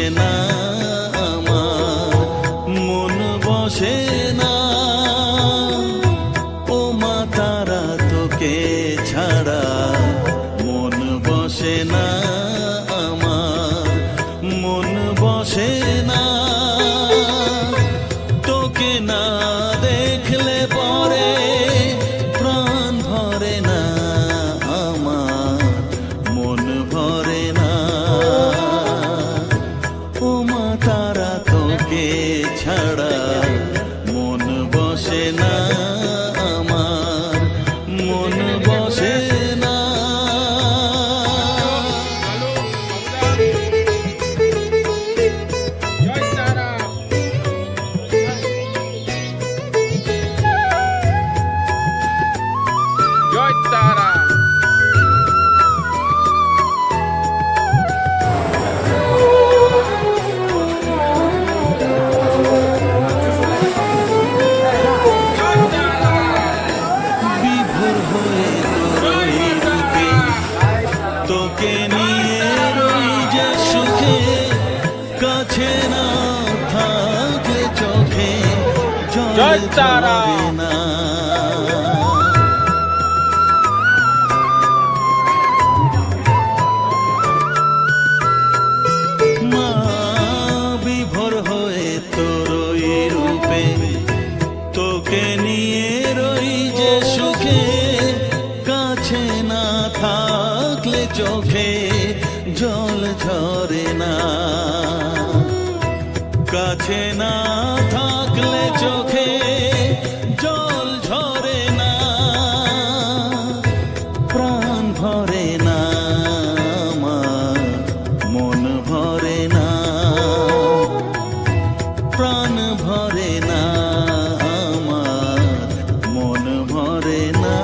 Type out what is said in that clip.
বসে না আমার, মন বসে না। ও মা তারা তোকে ছাড়া মন বসে না আমার, মন বসে না। তোকে না দেখলে পরে প্রাণ ভরে না আমার, মন ভরে না। ও মা তারা তোকে ছাড়া মন বসে না আমার, মন বসে না। জয় তারা। বিভোর হয়ে তোর রূপে তোকে নিয়ে রই যে সুখে, কাছে না থাকলে চোখে জল জয় তারা। ঝরে না। মা বিভোর হয়ে তোর রূপে তোকে নিয়ে রই যে সুখে, কাছে না থাকলে চোখে জল ঝরে না। কাছে না থাকলে চোখে জল ঝরে না, প্রাণ ভরে না আমার, মন ভরে না। প্রাণ ভরে না আমার, মন ভরে না।